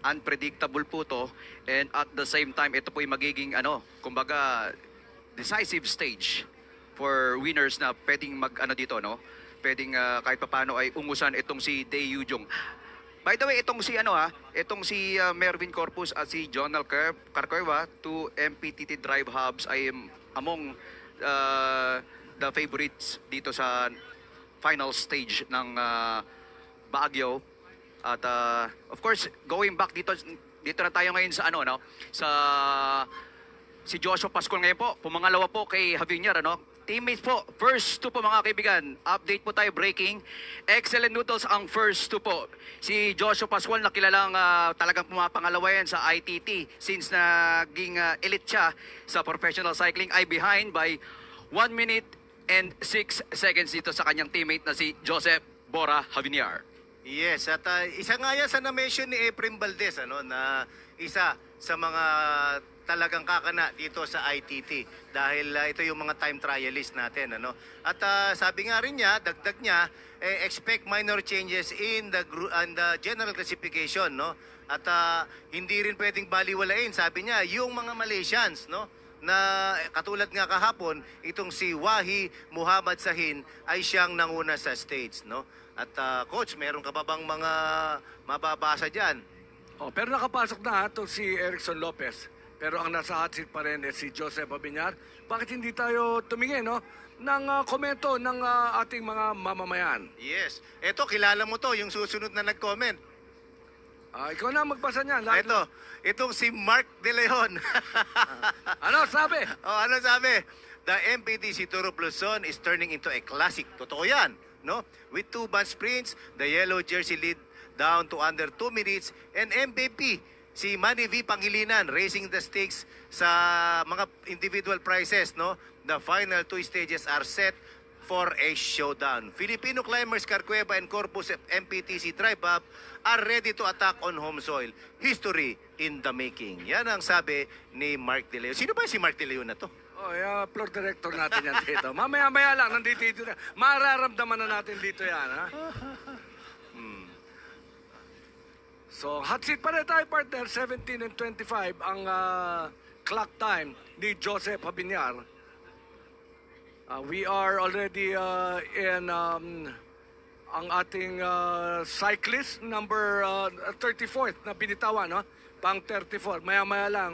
unpredictable po to, and at the same time ito po yung magiging kumbaga decisive stage for winners na pwedeng dito, no? Pwedeng kahit papaano ay umusan itong si Dae Yujung. By the way, itong si Mervin Corpus at si Jonal Carcoiva, two MPTT Drive Hubs ay among the favorites dito sa final stage ng Baguio. At of course, going back dito na tayo ngayon sa sa si Joshua Pascual ngayon po, pumangalawa po kay Javier, Teammates po, first two po mga kaibigan. Update po tayo, breaking. Excellent noodles ang first two po. Si Joshua Pascual, nakilalang talagang pumapangalawa yan sa ITT since naging elite siya sa professional cycling, ay behind by 1 minute and 6 seconds dito sa kanyang teammate na si Joseph Bora Javier. Yes, at isa nga yan sa na-mention ni Efrem Valdez, na isa sa mga talagang kakana dito sa ITT dahil ito yung mga time trialist natin, At sabi nga rin niya, dagdag niya, expect minor changes in the general classification, At hindi rin pwedeng baliwalain, sabi niya, yung mga Malaysians, na katulad nga kahapon, itong si Wahi Muhammad Sahin ay siyang nanguna sa stage, At coach, meron ka ba bang mga mababasa diyan? Pero nakapasok na itong si Erickson Lopez. Pero ang nasa hot seat pa rin si Joseph Javier. Bakit hindi tayo tumingin ng komento ng ating mga mamamayan? Yes. Eto, kilala mo to, yung susunod na nag-comment. Ikaw na magbasa niyan. Itong si Mark De Leon. Ano sabi? Ano sabi? The MPTC Tour of Luzon is turning into a classic. Totoo yan, With 2 band sprints, the yellow jersey lead down to under 2 minutes, and MVP si Manny V. Pangilinan racing the stakes sa mga individual prizes, The final 2 stages are set for a showdown. Filipino climbers Carcueva and Corpus MPTC Drive Hub are ready to attack on home soil. History in the making. Yan ang sabi ni Mark De Leon. Sino ba si Mark De Leon na to? Floor director natin yan dito. Mamaya-maya lang, nandito na. Mararamdaman na natin dito yan, ha? So, hot seat pa rin tayo, partner. 17 and 25 ang clock time ni Joseph Javier. We are already in ang ating cyclist number 34th na binitawan, pang 34. Maya-maya lang,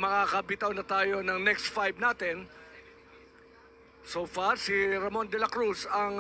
makakabitaw na tayo ng next 5 natin. So far, si Ramon de la Cruz ang